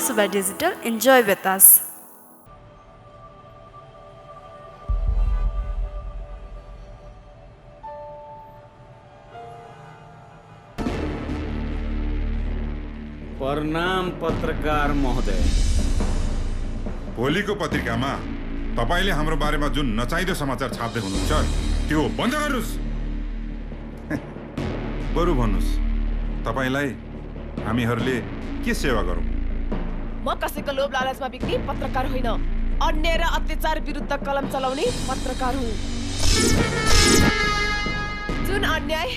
also by digital. Enjoy with us. प्रणाम पत्रकार महोदय। भोलिको पत्रिकामा तपाईले हाम्रो बारेमा जुन नचाहिदो समाचार छाप्दै हुनुहुन्छ त्यो बन्द गर्नुस्। बरु भन्नुस् तपाईलाई हामीहरूले के सेवा गरौँ? म कसैको लोभ लालचमा बिक्री पत्रकार होइन, अन्याय र अत्याचार विरुद्ध कलम चलाउने पत्रकार हुँ। जुन अन्याय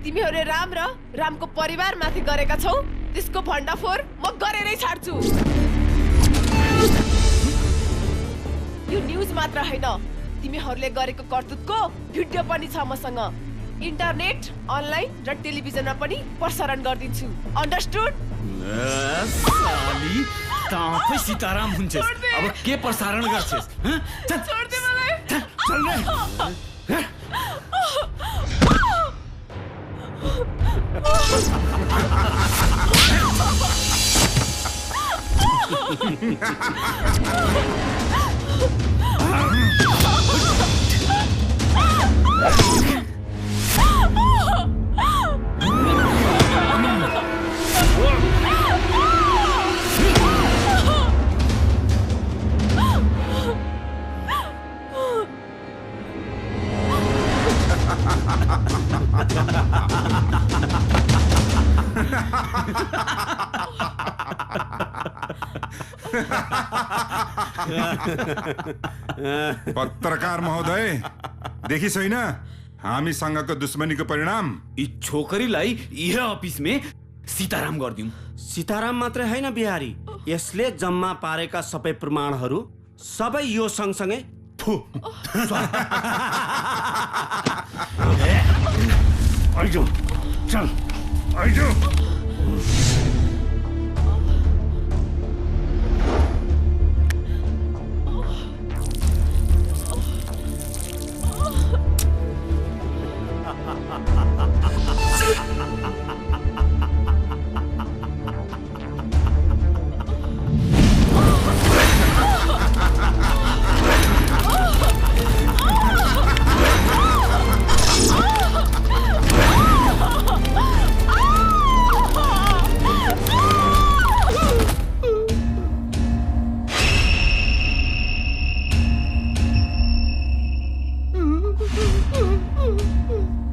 तिमीहरूले राम र रामको परिवारमाथि गरेका छौ त्यसको भण्डाफोर म गरेरै छाड्छु। यो न्यूज मात्र हैन, तिमीहरूले गरेको करतुतको भिडियो पनि छ मसँग। इन्टरनेट, अनलाइन र टेलिभिजनमा पनि प्रसारण गरिदिन्छु। अन्डरस्टुड? साली तपाईँ सीताराम हुन्छस्, अब के प्रसारण गर्छस्? छोड दे मलाई। चल रे। पत्रकार महोदय, देखि छैन हामीसँगको दुश्मनीको परिणाम? यी छोकरीलाई यह अफिसमे सीताराम गरिदिउँ। सीताराम मात्रै होइन बिहारी, यसले जम्मा पारेका सबै प्रमाणहरू सबै यो सँगसँगै फु। आइजो, चल आइजो।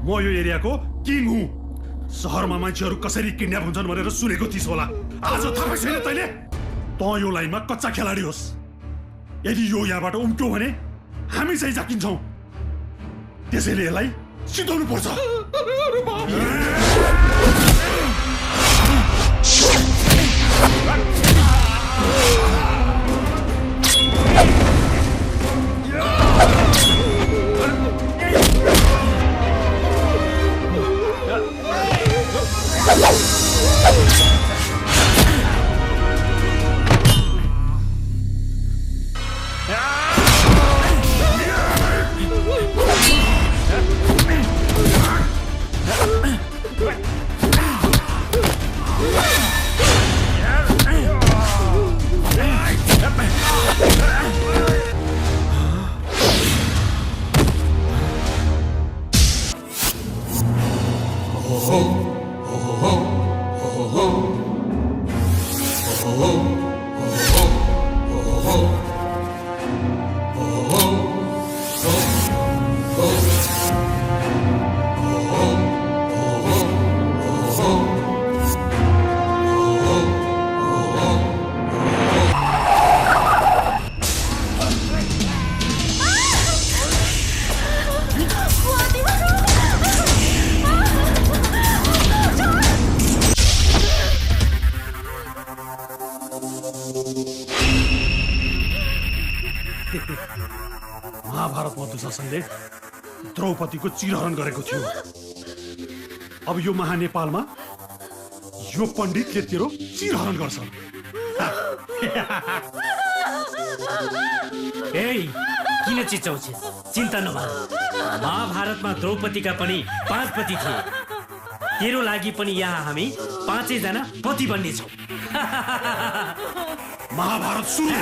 म यो एरियाको किङ हुँ। सहरमा मान्छेहरू कसरी किडन्याप हुन्छन् भनेर सुनेको थिइस् होला। आज थाहा छैन तैँले? त यो लाइनमा कच्चा खेलाडी होस्। यदि यो यहाँबाट उम्क्यो भने हामी चाहिँ जाकिन्छौँ। त्यसैले यसलाई सिधाउनु पर्छ। महाभारतमा दुशासनले द्रौपदीको चिरहरण गरेको थियो। अब यो महानेपालमा यो पण्डितले तेरो चिरहरण गर्छ। किन चिचाउँछिस्? चिन्ता नगर, महाभारतमा द्रौपदीका पनि 5 पति थिए। तेरो लागि पनि यहाँ हामी 5 जना पति बन्ने छौँ। महाभारत सुरु।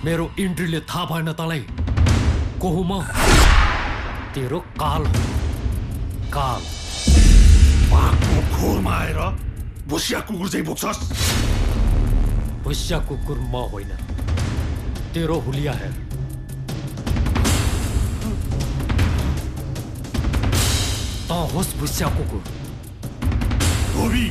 मेरो इन्ट्रीले थाहा भएन तँलाई को हुँ म? तेरो काल हो, काल। बाघको खोरमा आएर भुसिया कुकुर चाहिँ बोक्छस्। भुसिया कुकुर म होइन, तेरो हुलिया है। तँ होस् भुसिया कुकुर। धोबी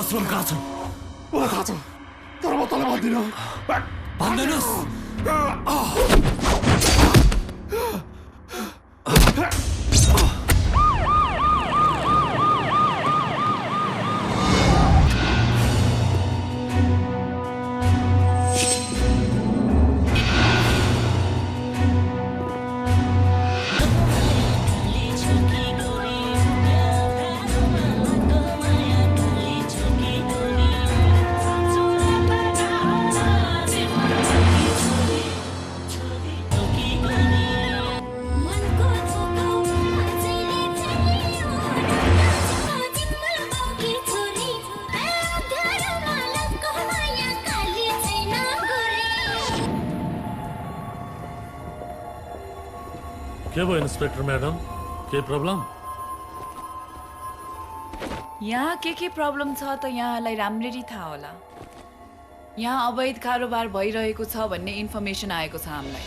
आश्रम कहाँ छ? मलाई थाहा छ तर म तँलाई भन्दिनँ। भन्दैनस्? के भयो इन्स्पेक्टर म्याडम? के प्रब्लम? यहाँ के प्रब्लम छ त यहाँलाई राम्ररी थाहा होला। यहाँ अवैध कारोबार भइरहेको छ भन्ने इन्फर्मेसन आएको छ हामीलाई।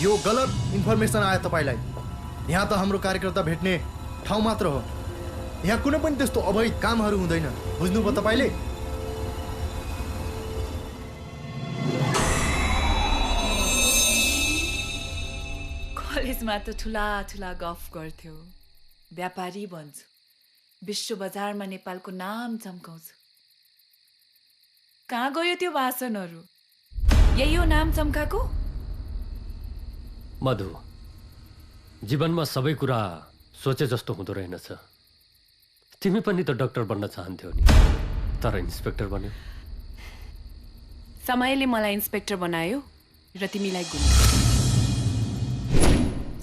यो गलत इन्फर्मेसन आयो तपाईलाई। यहाँ त हाम्रो कार्यकर्ता भेट्ने ठाउँ मात्र हो। यहाँ कुनै पनि त्यस्तो अवैध कामहरू हुँदैन। बुझ्नुभयो तपाईले? कलेजमा त ठुला गफ गर्थ्यो। व्यापारी बन्छु, विश्व बजारमा नेपालको नाम चम्काउँछु। कहाँ गयो त्यो भाषणहरू? यही हो नाम चम्काको? मधु, जीवनमा सबै कुरा सोचे जस्तो हुँदो रहेनछ। तिमी पनि त डाक्टर बन्न चाहन्थ्यौ नि, तर इन्स्पेक्टर बन्यौ। समयले मलाई इन्स्पेक्टर बनायो र तिमीलाई गुन्डा।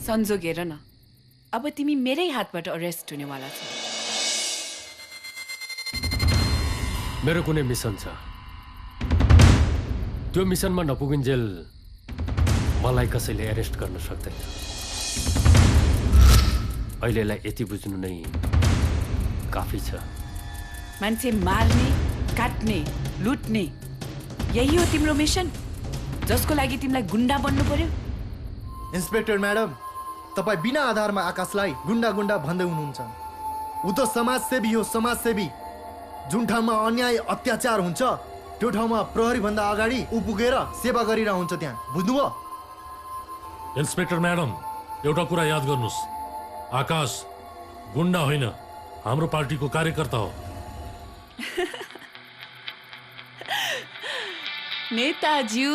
संजोग हेर न, अब तिमी मेरै हातबाट अरेस्ट हुनेवाला छौ। मेरो कुनै मिसन छ। त्यो मिसनमा नपुगिन्जेल मलाई कसैले एरेस्ट गर्न सक्दैन। अहिलेलाई यति बुझ्नु नै काफी छ। मान्छे मार्ने, काट्ने, लुट्ने, यही हो तिम्रो मिसन, जसको लागि तिमीलाई गुन्डा बन्नु पर्यो? इन्स्पेक्टर म्याडम, तपाईँ बिना आधारमा आकाशलाई गुन्डा भन्दै हुनुहुन्छ। ऊ त समाजसेवी हो, समाजसेवी। जुन ठाउँमा अन्याय अत्याचार हुन्छ त्यो ठाउँमा प्रहरी भन्दा अगाडि ऊ पुगेर सेवा गरिरह हुन्छ। त्यहाँ बुझ्नुभयो? इन्स्पेक्टर म्याडम, एउटा कुरा याद गर्नुहोस्, आकाश गुन्डा होइन, हाम्रो पार्टीको कार्यकर्ता हो। नेताज्यू,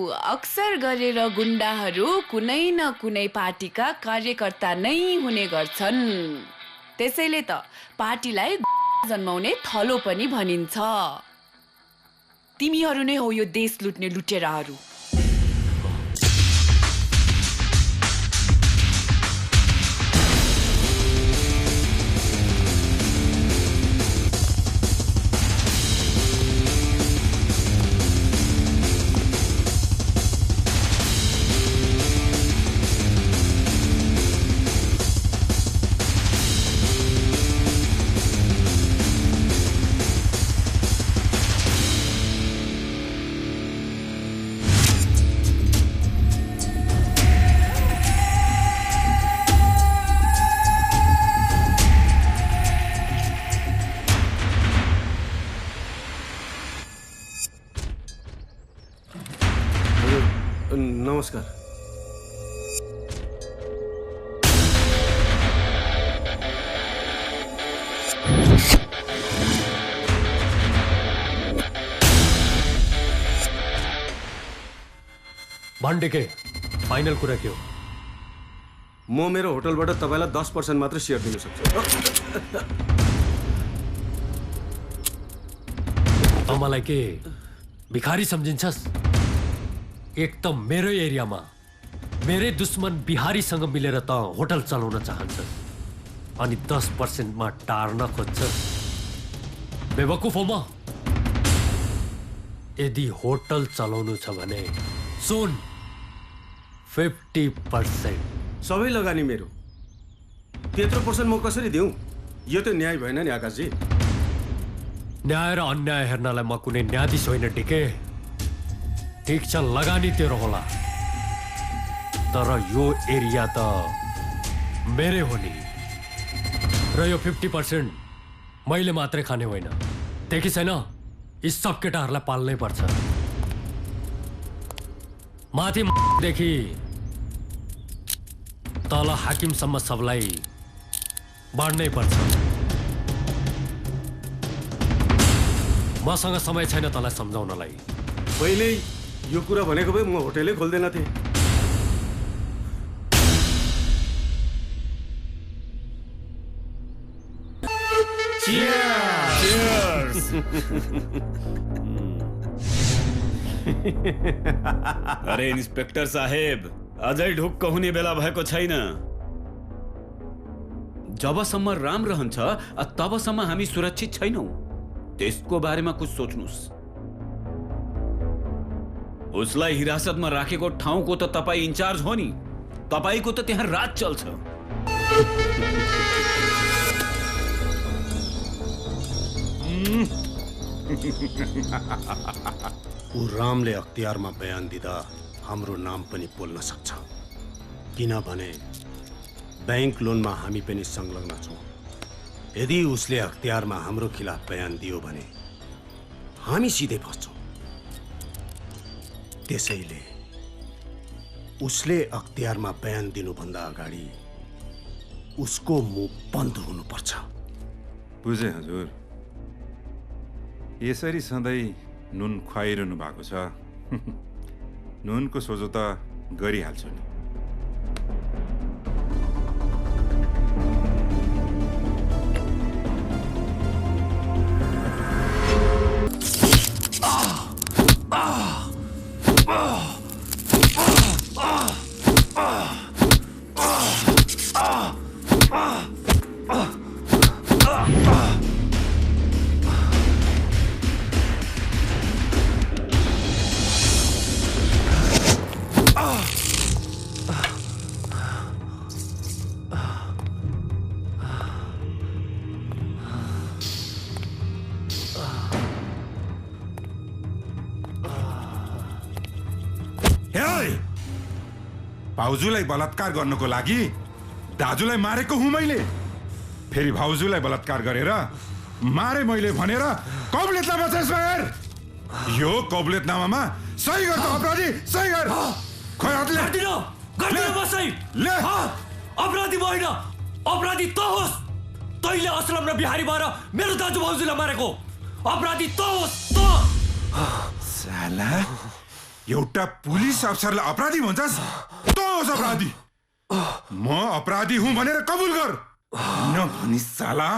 अक्सर गरेर गुन्डाहरू कुनै न कुनै पार्टीका कार्यकर्ता नै हुने गर्छन्। त्यसैले त पार्टीलाई जन्माउने थलो पनि भनिन्छ। तिमीहरू नै हो यो देश लुट्ने लुटेराहरू। नमस्कार। भन्डेके फाइनल कुरा के हो? म मेरो होटलबाट तपाईलाई 10% मात्र शेयर दिन सक्छु। मलाई के भिखारी सम्झिन्छस्? एक त मेरो एरियामा मेरै दुश्मन बिहारीसँग मिलेर त होटल चलाउन चाहन्छस्, अनि 10% मा टार्न खोज्छस्। बेवकुफ हो म? यदि होटल चलाउनु छ भने सुन, 50% सबै लगानी मेरो। त्यत्रो पर्सेन्ट म कसरी दिउँ? यो त न्याय भएन नि आकाशजी। न्याय र अन्याय हेर्नलाई म कुनै न्यायाधीश होइन डिके। ठीक छ, लगानी तेरो होला, तर यो एरिया त मेरै हो नि। र यो 50% मैले मात्रै खाने होइन, देखि छैन यी सब केटाहरूलाई पाल्नै पर्छ। माथि देखि तल हाकिमसम्म सबलाई बाँड्नै पर्छ। मसँग समय छैन तँलाई सम्झाउनलाई। पहिले यो कुरा भनेको भए म होटेलै खोल्दैन थिएँ। अरे इन्स्पेक्टर साहेब, अझै ढुक्क हुने बेला भएको छैन। जबसम्म राम रहन्छ तबसम्म हामी सुरक्षित छैनौं। त्यसको बारेमा कुछ सोच्नुस्। उसलाई हिरासतमा राखेको ठाउँको त तपाईँ इन्चार्ज हो नि, तपाईको त त्यहाँ राज चल्छ। ऊ रामले अख्तियारमा बयान दिँदा हाम्रो नाम पनि बोल्न सक्छ, किनभने बैंक लोनमा हामी पनि संलग्न छौँ। यदि उसले अख्तियारमा हाम्रो खिलाफ बयान दियो भने हामी सिधै फस्छौँ। त्यसैले उसले अख्तियारमा बयान दिनुभन्दा अगाडि उसको मुख बन्द हुनुपर्छ। बुझे हजुर, यसरी सधैँ नुन खुवाइरहनु भएको छ। नुनको सोझो त गरिहाल्छु नि। भाउजूलाई बलात्कार गर्नको लागि दाजुलाई मारेको हुँ मैले। फेरि भाउजूलाई बलात्कार गरेर मारे मैले भनेर कबुलियतनामा चाहिँ हेर। यो कबुलियतनामामा सही गर्छ अपराधी, सही गर। खोइ हतले ले अपराधी होइन, अपराधी त होस्। तैले असलम र बिहारी भएर मेरो दाजु भाउजूलाई मारेको अपराधी त होस्। त साला, एउटा पुलिस अफसरलाई अपराधी भन्छस्? तँ होस् अपराधी। म अपराधी हुँ भनेर कबुल गर। नभनी साला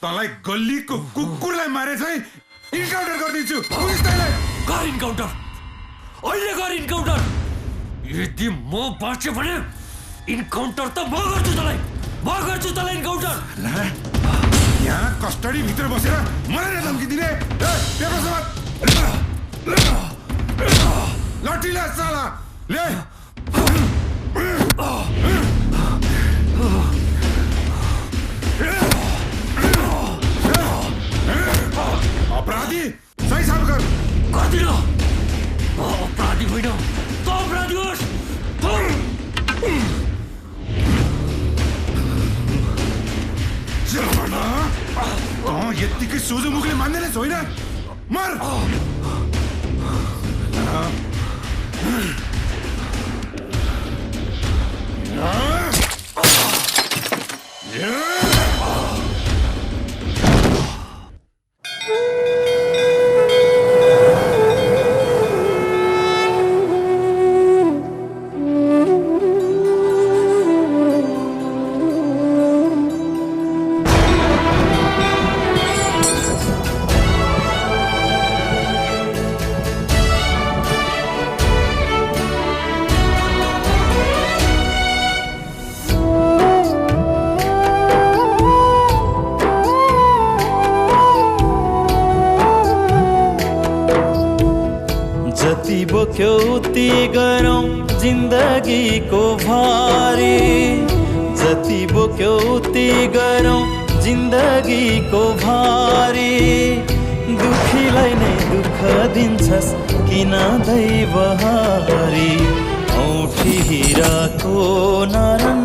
तँलाई गल्लीको कुकुरलाई मारे चाहिँ इन्काउन्टर गरिदिन्छु। पुलिस तँलाई गर इन्काउन्टर, अहिले गर इन्काउन्टर। यदि म बाँच्यो भने इन्काउन्टर त म गर्छु तँलाई, म गर्छु तँलाई इन्काउन्टर। यहाँ कस्टडी भित्र बसेर मलाई नै धम्की दिने? पेपर समात लाठी ल्या साला, ले। अपराधी सही साफ कर। गर्दिन, म अपराधी होइन, त अपराधी होस्। यत्तिकै सोझो मुखले मान्दैनस् होइन? मर। बोक्यौती गरौँ जिन्दगीको भारी, जति बोक्यौती गरौँ जिन्दगीको भारी। दुखीलाई नै दुःख दिन्छस् किन दैवहारी। औठी हिराको नारायण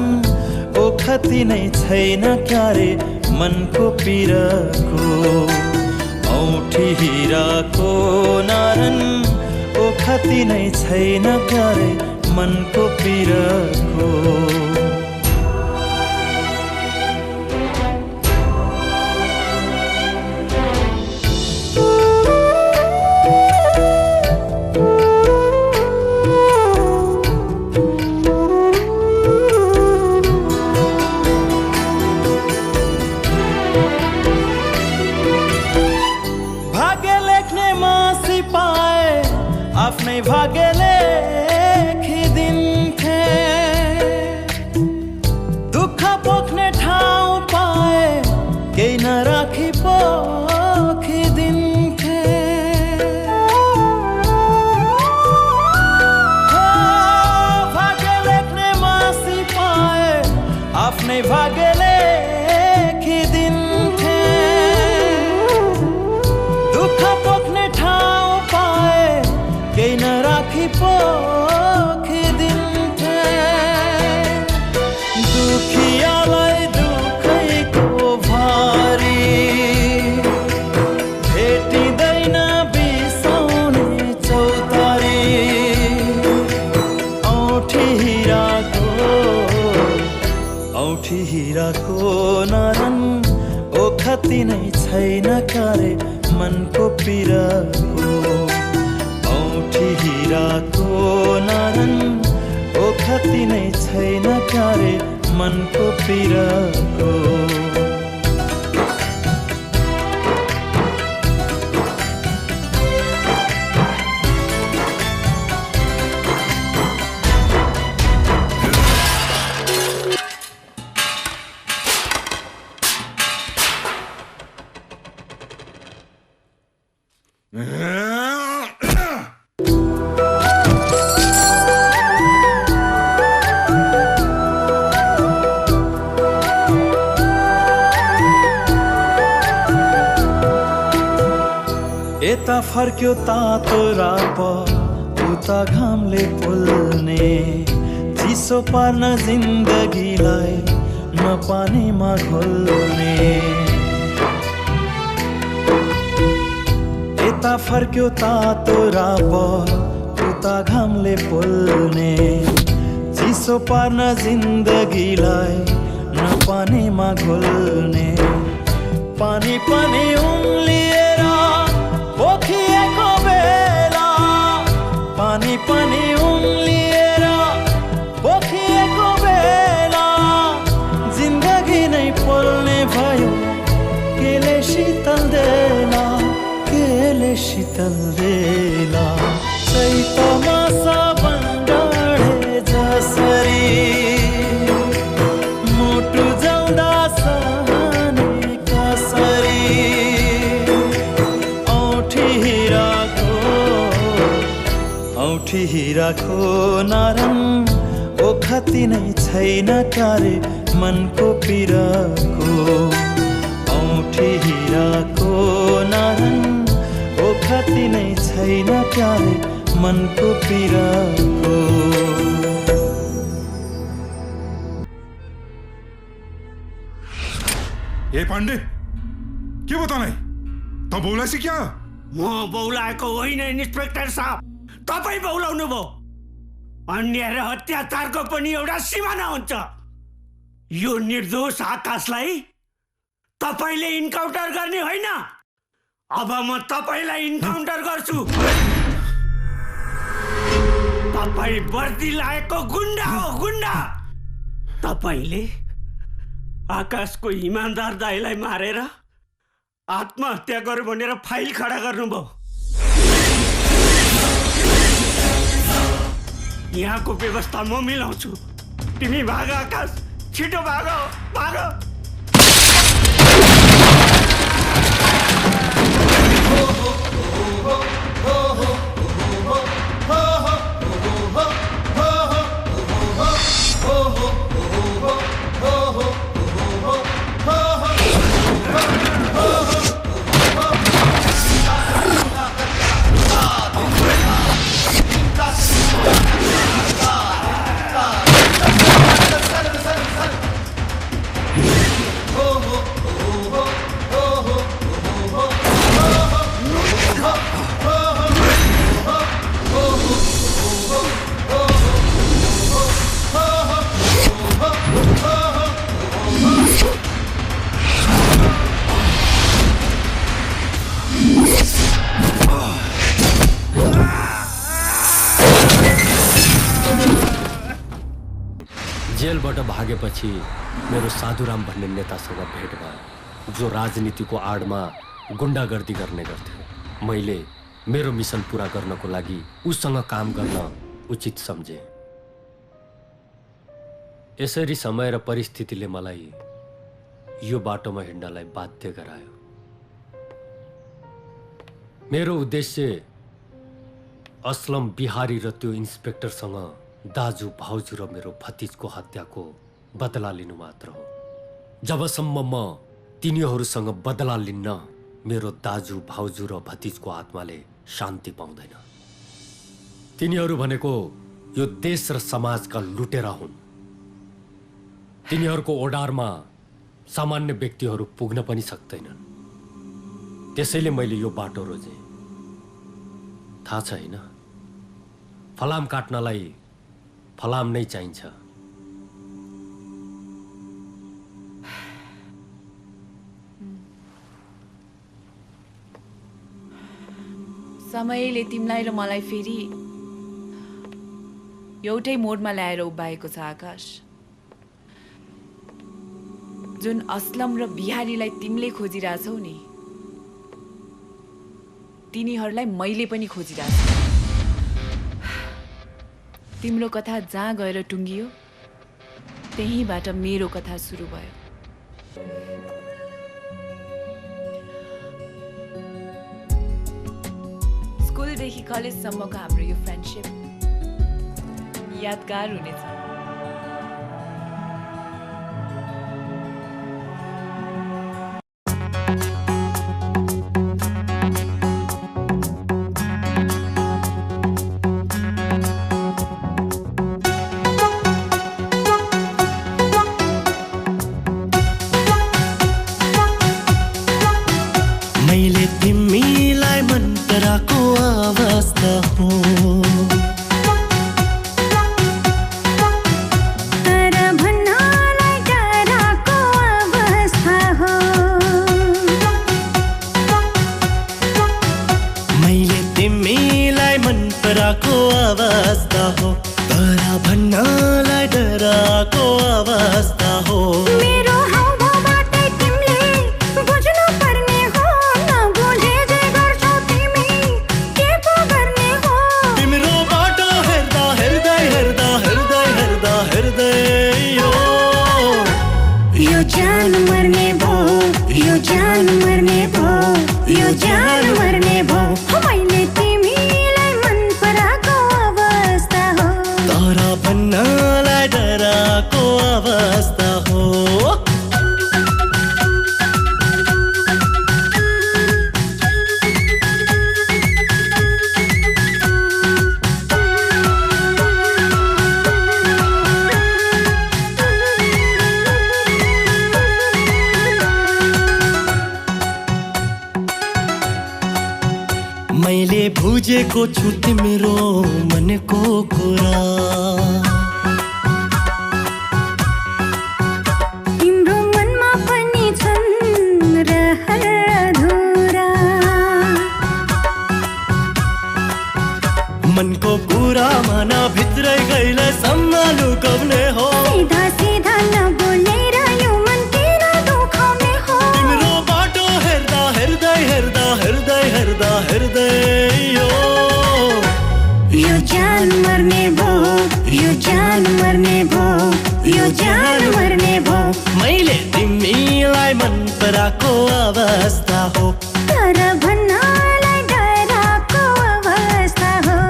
ओखती नै छैन क्यारे मनको पिरको औठी हिराको नारन ओखती नै छैन क्यारे मनको पिरको आफ्नै भाग्य लेखिदिन्थे दुःख पोख्ने ठाउँ पाए केही नराखी पोखिदिन्थे भाग्य लेख्ने मासी पाए आफ्नै भाग्य लेखिदिन्थे दुःख पोख्ने ठाउँ पाए केही नराखी पोखिदिन्थे दुखियालाई दुखैको भारी भेटिँदैन बिसाउने चौतारी औठी हिराको नारन ओखती नै छैन क्यारे मनको पिरको औठी हिराको नारन ओखती नै छैन क्यारे मनको पिरको यता फर्क्यो तातो राप उता घामले पोल्ने चिसो पार्न जिन्दगीलाई नपानीमा घोल्ने यता फर्क्यो तातो राप उता घामले पोल्ने चिसो पार्न जिन्दगीलाई नपानीमा घोल्ने पानी पनि उम्लिएर पोखिएको बेला पानी पनि उम्लिएर पोखिएको बेला जिन्दगी नै पोल्ने भयो केले शीतल देला चैतमा साबन डाढे जसरी मुटु जाउँदा सहने कसरी औठी हिराको नारन ओखती नै छैन क्यारे मनको पिरको औठी हिराको नारन ओखती नै छैन क्यारे मनको पिरको ए पाण्डे के भयो तँलाई त बौलासी क्या म बौलाएको होइन इन्सपेक्टर साहब तपाईँ बौलाउनु भयो अन्याय र अत्याचारको पनि एउटा सिमाना हुन्छ यो निर्दोष आकाशलाई तपाईले इन्काउन्टर गर्ने होइन अब म तपाईलाई इन्काउन्टर गर्छु तपाईँ वर्दी लाएको गुन्डा हो गुन्डा तपाईले आकाशको इमानदार दाइलाई मारेर आत्महत्या गर्यो भनेर फाइल खडा गर्नुभयो यहाँको व्यवस्था म मिलाउँछु तिमी भाग आकाश छिटो भाग भाग जेलबाट भागेपछि मेरो साधुराम भन्ने नेतासँग भेट भयो, जो राजनीतिको आडमा गुण्डागर्दी गर्ने गर्थ्यो। मैले मेरो मिसन पूरा गर्नको लागि उसँग काम गर्न उचित सम्झे। यसरी समय र परिस्थितिले मलाई यो बाटोमा हिँड्नलाई बाध्य गरायो। मेरो उद्देश्य असलम बिहारी र त्यो इन्सपेक्टरसँग दाजु भाउजू र मेरो भतिजको हत्याको बदला लिनु मात्र हो। जबसम्म म तिनीहरूसँग बदला लिन्न, मेरो दाजु भाउजू र भतिजको आत्माले शान्ति पाउँदैन। तिनीहरू भनेको यो देश र समाजका लुटेरा हुन्। तिनीहरूको ओडारमा सामान्य व्यक्तिहरू पुग्न पनि सक्दैनन्। त्यसैले मैले यो बाटो रोजे। थाहा छ हैन, फलाम काट्नलाई फलाम नै चाहिन्छ। समयले तिमीलाई र मलाई फेरि एउटै मोडमा ल्याएर उभ्याएको छ आकाश। जुन असलम र बिहारीलाई तिमीले खोजिरहेछौ नि, तिनीहरूलाई मैले पनि खोजिरहेछु। तिम्रो कथा जहाँ गएर टुङ्गियो, त्यहीबाट मेरो कथा सुरु भयो। स्कुलदेखि कलेजसम्मको हाम्रो यो फ्रेन्डसिप यादगार हुनेछ। मैले तिमीलाई मन पराएको अवस्था हो, तर भन्नलाई डराएको अवस्था हो। मैले तिमीलाई मन पराएको अवस्था हो, तर भन्नलाई डराएको अवस्था हो। मेरो हाउभाउबाटै तिमीले बुझ्नु पर्ने हो, नबुझे जे गर्छौ तिमी के पो गर्ने हो। तिम्रो बाटो हेर्दा हेर्दै हेर्दा हेर्दै हेर्दा हेर्दै यो जान मर्ने भो, यो जान मर्ने भो, यो जान मर्ने भो। मैले तिमीलाई मन पराएको अवस्था हो, तर भन्नलाई डराएको अवस्था हो। मैले बुझेको छु तिम्रो मनको कुरा, तिम्रो मनमा पनि छन् रहर अधुरा। मनको कुरा माना भित्रै गइले सम्हालु कब्ने हो। सीधा सीधा नबोलेर यो मन किन दुखाउने हो। तिम्रो बाटो हेर्दा हेर्दै हेर्दा हेर्दै हेर्दा हेर्दै यो जान मर्ने भो, यो जान मर्ने भो, यो जान मर्ने भो। मैले तिमीलाई मन पराएको अवस्था हो, तर भन्नलाई डराएको अवस्था हो।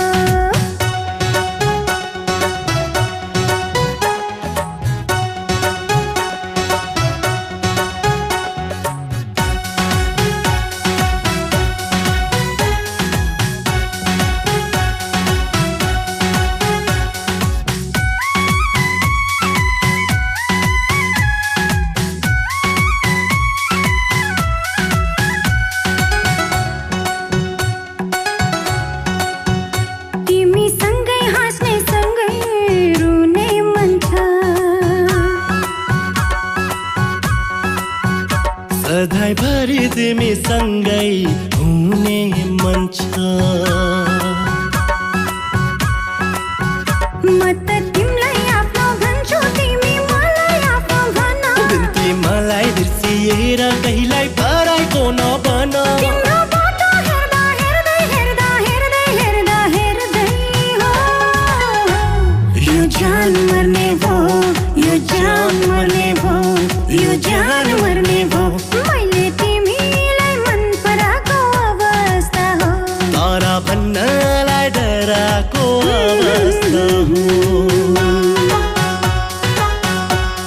तिमीसँगै हाँस्ने सँगै रुने मन छ, सधैँभरि तिमीसँगै हुने मन छ। म त तिमीलाई आफ्नो भन्छु, तिमी वाबस्ता हूँ